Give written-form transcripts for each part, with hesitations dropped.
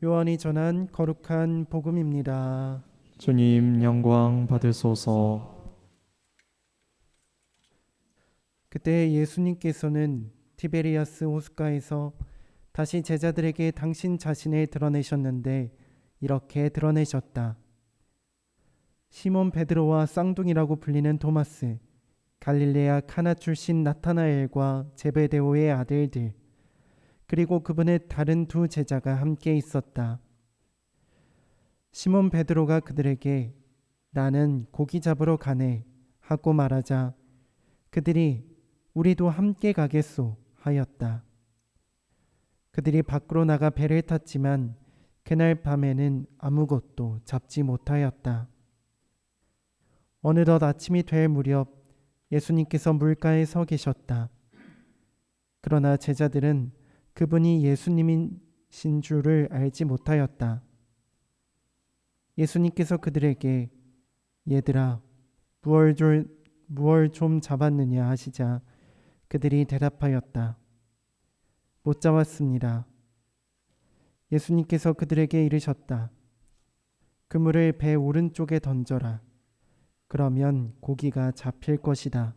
요한이 전한 거룩한 복음입니다. 주님 영광 받으소서. 그때 예수님께서는 티베리아스 호숫가에서 다시 제자들에게 당신 자신을 드러내셨는데 이렇게 드러내셨다. 시몬 베드로와 쌍둥이라고 불리는 토마스, 갈릴레아 카나 출신 나타나엘과 제베데오의 아들들, 그리고 그분의 다른 두 제자가 함께 있었다. 시몬 베드로가 그들에게 나는 고기 잡으러 가네 하고 말하자 그들이 우리도 함께 가겠소 하였다. 그들이 밖으로 나가 배를 탔지만 그날 밤에는 아무것도 잡지 못하였다. 어느덧 아침이 될 무렵 예수님께서 물가에 서 계셨다. 그러나 제자들은 그분이 예수님이신 줄을 알지 못하였다. 예수님께서 그들에게 얘들아 무얼 좀 잡았느냐 하시자 그들이 대답하였다. 못 잡았습니다. 예수님께서 그들에게 이르셨다. 그물을 배 오른쪽에 던져라. 그러면 고기가 잡힐 것이다.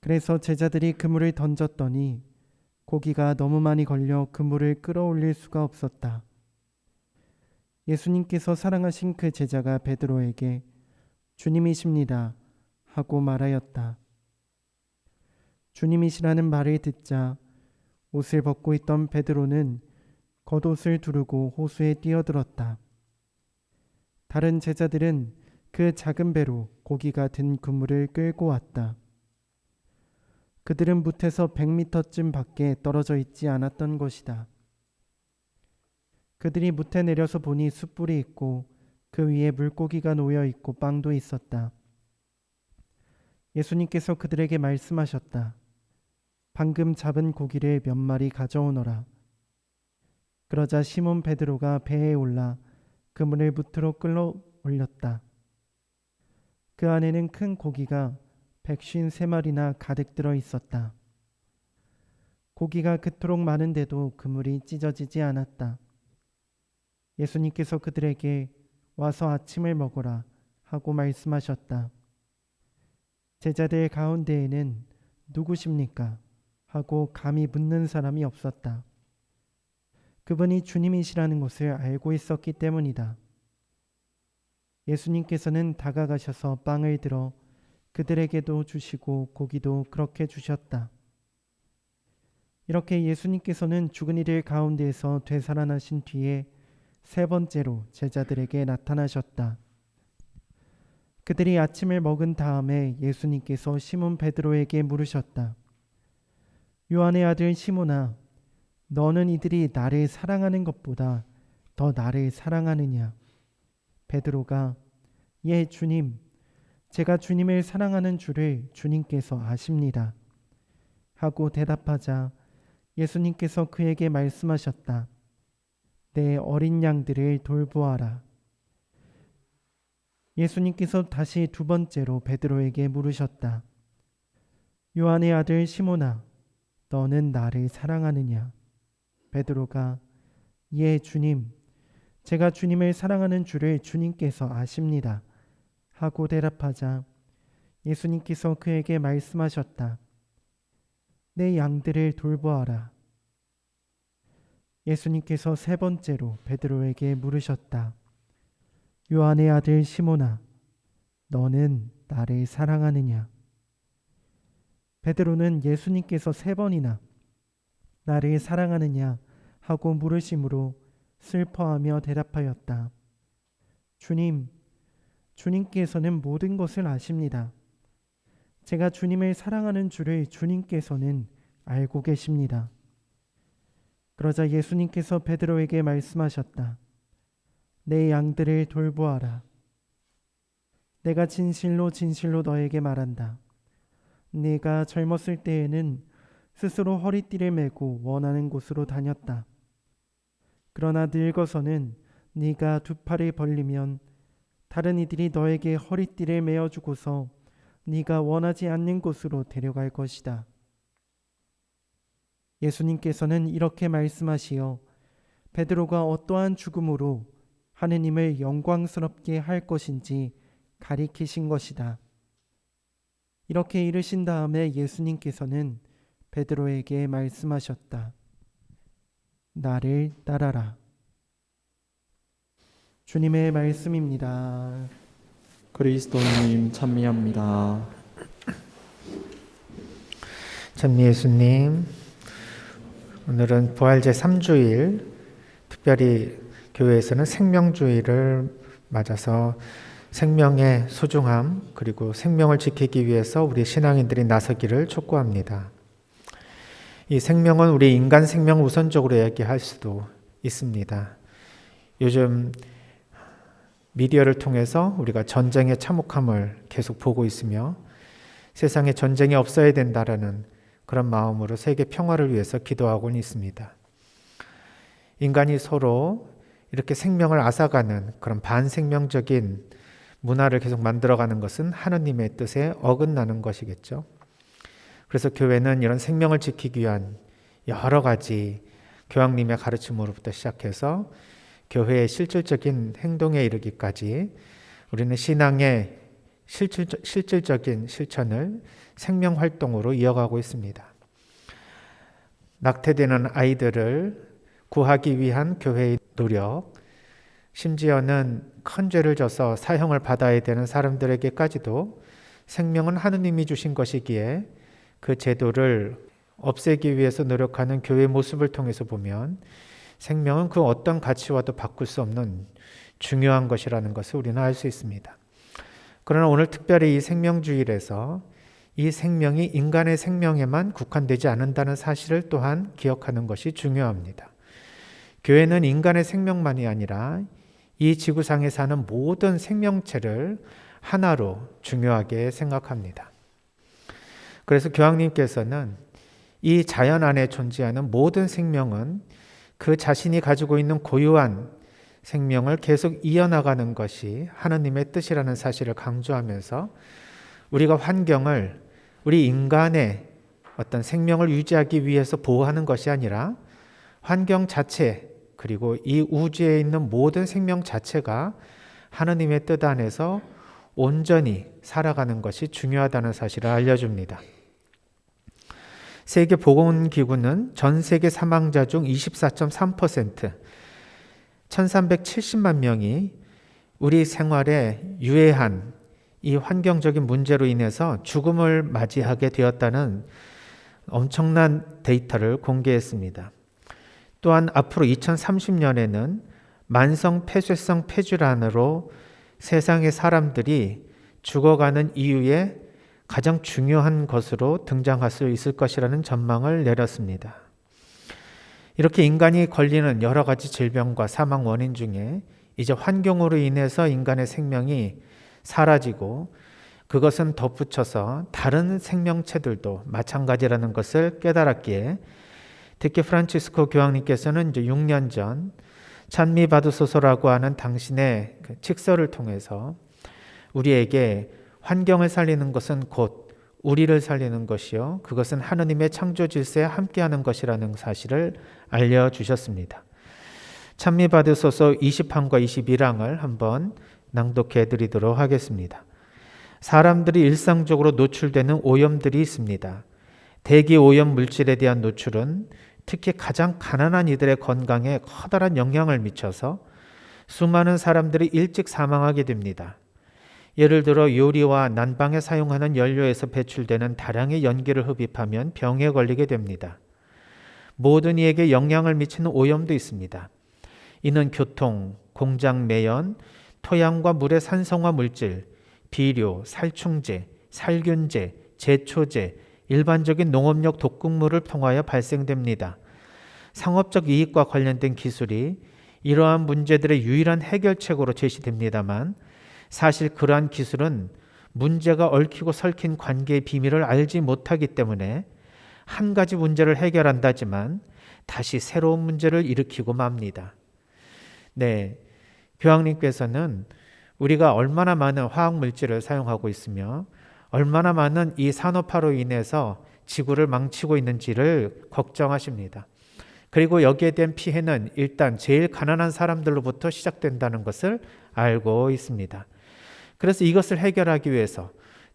그래서 제자들이 그물을 던졌더니 고기가 너무 많이 걸려 그물을 끌어올릴 수가 없었다. 예수님께서 사랑하신 그 제자가 베드로에게 주님이십니다 하고 말하였다. 주님이시라는 말을 듣자 옷을 벗고 있던 베드로는 겉옷을 두르고 호수에 뛰어들었다. 다른 제자들은 그 작은 배로 고기가 든 그물을 끌고 왔다. 그들은 뭇에서 100m쯤 밖에 떨어져 있지 않았던 것이다. 그들이 뭇에 내려서 보니 숯불이 있고 그 위에 물고기가 놓여 있고 빵도 있었다. 예수님께서 그들에게 말씀하셨다. 방금 잡은 고기를 몇 마리 가져오너라. 그러자 시몬 베드로가 배에 올라 그물을 뭇으로 끌어올렸다. 그 안에는 큰 고기가 153마리나 가득 들어 있었다. 고기가 그토록 많은데도 그물이 찢어지지 않았다. 예수님께서 그들에게 와서 아침을 먹어라 하고 말씀하셨다. 제자들 가운데에는 누구십니까? 하고 감히 묻는 사람이 없었다. 그분이 주님이시라는 것을 알고 있었기 때문이다. 예수님께서는 다가가셔서 빵을 들어 그들에게도 주시고 고기도 그렇게 주셨다. 이렇게 예수님께서는 죽은 이들 가운데에서 되살아나신 뒤에 세 번째로 제자들에게 나타나셨다. 그들이 아침을 먹은 다음에 예수님께서 시몬 베드로에게 물으셨다. 요한의 아들 시몬아, 너는 이들이 나를 사랑하는 것보다 더 나를 사랑하느냐? 베드로가 예 주님, 제가 주님을 사랑하는 줄을 주님께서 아십니다. 하고 대답하자 예수님께서 그에게 말씀하셨다. 내 어린 양들을 돌보아라. 예수님께서 다시 두 번째로 베드로에게 물으셨다. 요한의 아들 시몬아, 너는 나를 사랑하느냐? 베드로가 예 주님, 제가 주님을 사랑하는 줄을 주님께서 아십니다. 하고 대답하자 예수님께서 그에게 말씀하셨다. 내 양들을 돌보아라. 예수님께서 세 번째로 베드로에게 물으셨다. 요한의 아들 시몬아, 너는 나를 사랑하느냐? 베드로는 예수님께서 세 번이나 나를 사랑하느냐 하고 물으심으로 슬퍼하며 대답하였다. 주님, 주님께서는 모든 것을 아십니다. 제가 주님을 사랑하는 줄을 주님께서는 알고 계십니다. 그러자 예수님께서 베드로에게 말씀하셨다. 내 양들을 돌보아라. 내가 진실로 진실로 너에게 말한다. 네가 젊었을 때에는 스스로 허리띠를 메고 원하는 곳으로 다녔다. 그러나 늙어서는 네가 두 팔을 벌리면 다른 이들이 너에게 허리띠를 메어주고서 네가 원하지 않는 곳으로 데려갈 것이다. 예수님께서는 이렇게 말씀하시어 베드로가 어떠한 죽음으로 하느님을 영광스럽게 할 것인지 가리키신 것이다. 이렇게 이르신 다음에 예수님께서는 베드로에게 말씀하셨다. 나를 따라라. 주님의 말씀입니다. 그리스도님 찬미합니다. 찬미 예수님, 오늘은 부활제 3주일, 특별히 교회에서는 생명주의를 맞아서 생명의 소중함 그리고 생명을 지키기 위해서 우리 신앙인들이 나서기를 촉구합니다. 이 생명은 우리 인간 생명 우선적으로 얘기할 수도 있습니다. 요즘 미디어를 통해서 우리가 전쟁의 참혹함을 계속 보고 있으며 세상에 전쟁이 없어야 된다라는 그런 마음으로 세계 평화를 위해서 기도하고는 있습니다. 인간이 서로 이렇게 생명을 앗아가는 그런 반생명적인 문화를 계속 만들어가는 것은 하느님의 뜻에 어긋나는 것이겠죠. 그래서 교회는 이런 생명을 지키기 위한 여러 가지 교황님의 가르침으로부터 시작해서 교회의 실질적인 행동에 이르기까지 우리는 신앙의 실질적인 실천을 생명활동으로 이어가고 있습니다. 낙태되는 아이들을 구하기 위한 교회의 노력, 심지어는 큰 죄를 져서 사형을 받아야 되는 사람들에게까지도 생명은 하느님이 주신 것이기에 그 제도를 없애기 위해서 노력하는 교회의 모습을 통해서 보면 생명은 그 어떤 가치와도 바꿀 수 없는 중요한 것이라는 것을 우리는 알 수 있습니다. 그러나 오늘 특별히 이 생명주일에서 이 생명이 인간의 생명에만 국한되지 않는다는 사실을 또한 기억하는 것이 중요합니다. 교회는 인간의 생명만이 아니라 이 지구상에 사는 모든 생명체를 하나로 중요하게 생각합니다. 그래서 교황님께서는 이 자연 안에 존재하는 모든 생명은 그 자신이 가지고 있는 고유한 생명을 계속 이어나가는 것이 하나님의 뜻이라는 사실을 강조하면서 우리가 환경을 우리 인간의 어떤 생명을 유지하기 위해서 보호하는 것이 아니라 환경 자체 그리고 이 우주에 있는 모든 생명 자체가 하나님의 뜻 안에서 온전히 살아가는 것이 중요하다는 사실을 알려줍니다. 세계보건기구는 전 세계 사망자 중 24.3%, 1370만 명이 우리 생활에 유해한 이 환경적인 문제로 인해서 죽음을 맞이하게 되었다는 엄청난 데이터를 공개했습니다. 또한 앞으로 2030년에는 만성 폐쇄성 폐질환으로 세상의 사람들이 죽어가는 이유의 가장 중요한 것으로 등장할 수 있을 것이라는 전망을 내렸습니다. 이렇게 인간이 걸리는 여러 가지 질병과 사망 원인 중에 이제 환경으로 인해서 인간의 생명이 사라지고 그것은 덧붙여서 다른 생명체들도 마찬가지라는 것을 깨달았기에 특히 프란치스코 교황님께서는 이제 6년 전 찬미 받으소서라고 하는 당신의 그 칙서를 통해서 우리에게 환경을 살리는 것은 곧 우리를 살리는 것이요 그것은 하느님의 창조 질서에 함께하는 것이라는 사실을 알려주셨습니다. 찬미 받으소서 20항과 21항을 한번 낭독해 드리도록 하겠습니다. 사람들이 일상적으로 노출되는 오염들이 있습니다. 대기 오염 물질에 대한 노출은 특히 가장 가난한 이들의 건강에 커다란 영향을 미쳐서 수많은 사람들이 일찍 사망하게 됩니다. 예를 들어 요리와 난방에 사용하는 연료에서 배출되는 다량의 연기를 흡입하면 병에 걸리게 됩니다. 모든 이에게 영향을 미치는 오염도 있습니다. 이는 교통, 공장 매연, 토양과 물의 산성화 물질, 비료, 살충제, 살균제, 제초제, 일반적인 농업용 독극물을 통하여 발생됩니다. 상업적 이익과 관련된 기술이 이러한 문제들의 유일한 해결책으로 제시됩니다만 사실 그러한 기술은 문제가 얽히고 설킨 관계의 비밀을 알지 못하기 때문에 한 가지 문제를 해결한다지만 다시 새로운 문제를 일으키고 맙니다. 네, 교황님께서는 우리가 얼마나 많은 화학물질을 사용하고 있으며 얼마나 많은 이 산업화로 인해서 지구를 망치고 있는지를 걱정하십니다. 그리고 여기에 대한 피해는 일단 제일 가난한 사람들로부터 시작된다는 것을 알고 있습니다. 그래서 이것을 해결하기 위해서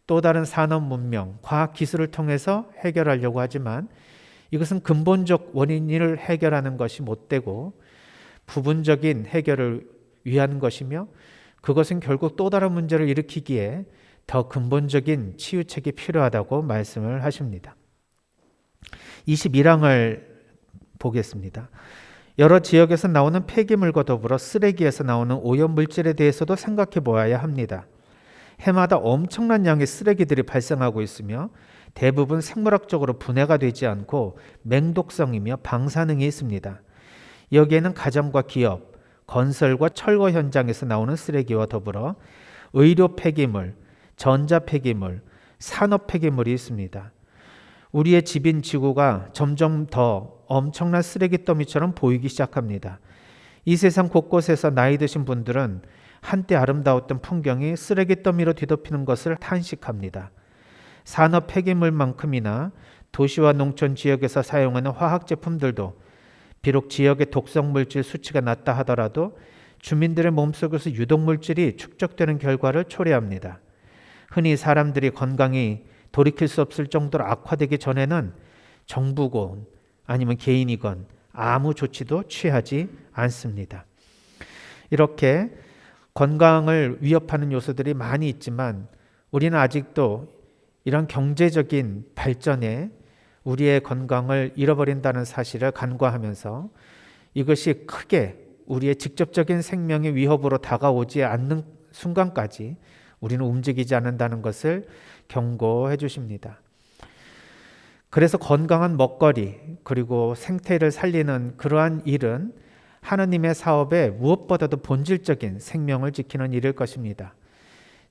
또 다른 산업 문명, 과학 기술을 통해서 해결하려고 하지만 이것은 근본적 원인을 해결하는 것이 못되고 부분적인 해결을 위한 것이며 그것은 결국 또 다른 문제를 일으키기에 더 근본적인 치유책이 필요하다고 말씀을 하십니다. 21항을 보겠습니다. 여러 지역에서 나오는 폐기물과 더불어 쓰레기에서 나오는 오염물질에 대해서도 생각해 보아야 합니다. 해마다 엄청난 양의 쓰레기들이 발생하고 있으며 대부분 생물학적으로 분해가 되지 않고 맹독성이며 방사능이 있습니다. 여기에는 가정과 기업, 건설과 철거 현장에서 나오는 쓰레기와 더불어 의료 폐기물, 전자 폐기물, 산업 폐기물이 있습니다. 우리의 집인 지구가 점점 더 엄청난 쓰레기 더미처럼 보이기 시작합니다. 이 세상 곳곳에서 나이 드신 분들은 한때 아름다웠던 풍경이 쓰레기 더미로 뒤덮이는 것을 탄식합니다. 산업 폐기물만큼이나 도시와 농촌 지역에서 사용하는 화학 제품들도 비록 지역의 독성 물질 수치가 낮다 하더라도 주민들의 몸속에서 유독물질이 축적되는 결과를 초래합니다. 흔히 사람들이 건강이 돌이킬 수 없을 정도로 악화되기 전에는 정부건 아니면 개인이건 아무 조치도 취하지 않습니다. 이렇게 건강을 위협하는 요소들이 많이 있지만 우리는 아직도 이런 경제적인 발전에 우리의 건강을 잃어버린다는 사실을 간과하면서 이것이 크게 우리의 직접적인 생명의 위협으로 다가오지 않는 순간까지 우리는 움직이지 않는다는 것을 경고해 주십니다. 그래서 건강한 먹거리 그리고 생태를 살리는 그러한 일은 하느님의 사업에 무엇보다도 본질적인 생명을 지키는 일일 것입니다.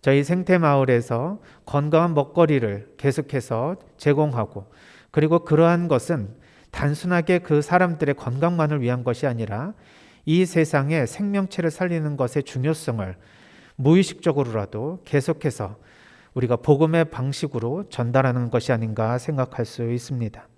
저희 생태마을에서 건강한 먹거리를 계속해서 제공하고 그리고 그러한 것은 단순하게 그 사람들의 건강만을 위한 것이 아니라 이 세상의 생명체를 살리는 것의 중요성을 무의식적으로라도 계속해서 우리가 복음의 방식으로 전달하는 것이 아닌가 생각할 수 있습니다.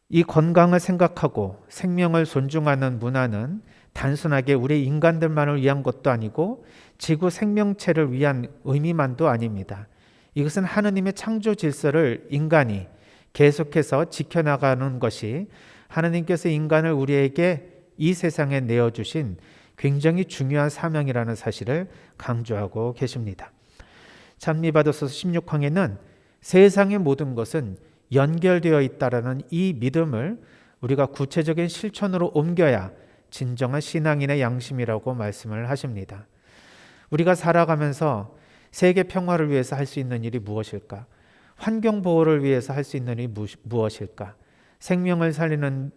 이 건강을 생각하고 생명을 존중하는 문화는 단순하게 우리 인간들만을 위한 것도 아니고 지구 생명체를 위한 의미만도 아닙니다. 이것은 하느님의 창조 질서를 인간이 계속해서 지켜나가는 것이 하느님께서 인간을 우리에게 이 세상에 내어주신 굉장히 중요한 사명이라는 사실을 강조하고 계십니다. 찬미받아서 16항에는 세상의 모든 것은 연결되어 있다라는 이 믿음을 우리가 구체적인 실천으로 옮겨야 진정한 신앙인의 양심이라고 말씀을 하십니다. 우리가 살아가면서 세계 평화를 위해서 할 수 있는 일이 무엇일까? 환경 보호를 위해서 할 수 있는 일이 무엇일까? 생명을 살리는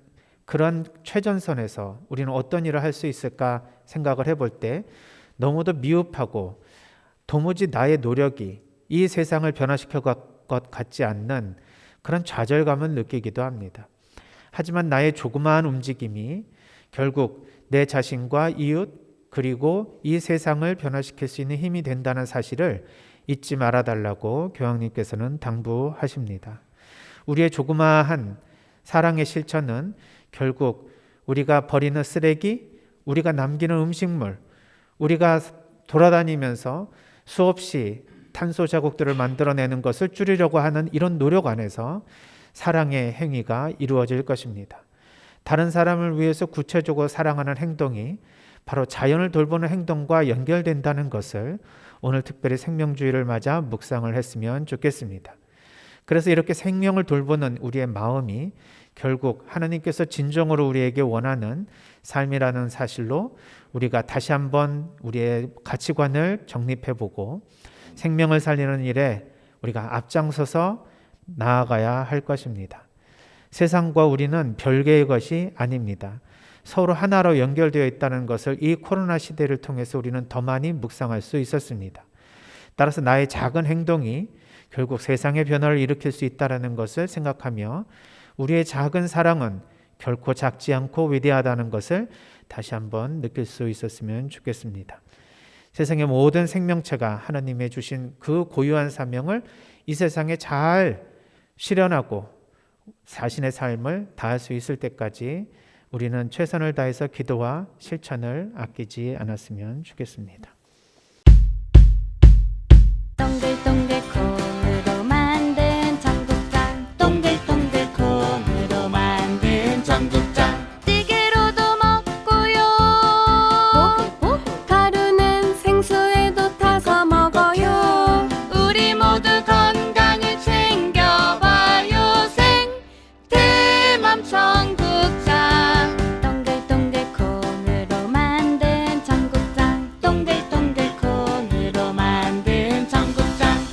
그런 최전선에서 우리는 어떤 일을 할 수 있을까 생각을 해볼 때 너무도 미흡하고 도무지 나의 노력이 이 세상을 변화시킬 것 같지 않는 그런 좌절감을 느끼기도 합니다. 하지만 나의 조그마한 움직임이 결국 내 자신과 이웃 그리고 이 세상을 변화시킬 수 있는 힘이 된다는 사실을 잊지 말아달라고 교황님께서는 당부하십니다. 우리의 조그마한 사랑의 실천은 결국 우리가 버리는 쓰레기, 우리가 남기는 음식물, 우리가 돌아다니면서 수없이 탄소 자국들을 만들어내는 것을 줄이려고 하는 이런 노력 안에서 사랑의 행위가 이루어질 것입니다. 다른 사람을 위해서 구체적으로 사랑하는 행동이 바로 자연을 돌보는 행동과 연결된다는 것을 오늘 특별히 생명주의를 맞아 묵상을 했으면 좋겠습니다. 그래서 이렇게 생명을 돌보는 우리의 마음이 결국 하나님께서 진정으로 우리에게 원하는 삶이라는 사실로 우리가 다시 한번 우리의 가치관을 정립해보고 생명을 살리는 일에 우리가 앞장서서 나아가야 할 것입니다. 세상과 우리는 별개의 것이 아닙니다. 서로 하나로 연결되어 있다는 것을 이 코로나 시대를 통해서 우리는 더 많이 묵상할 수 있었습니다. 따라서 나의 작은 행동이 결국 세상의 변화를 일으킬 수 있다는 것을 생각하며 우리의 작은 사랑은 결코 작지 않고 위대하다는 것을 다시 한번 느낄 수 있었으면 좋겠습니다. 세상의 모든 생명체가 하나님의 주신 그 고유한 사명을 이 세상에 잘 실현하고 자신의 삶을 다할 수 있을 때까지 우리는 최선을 다해서 기도와 실천을 아끼지 않았으면 좋겠습니다. 동글동글 코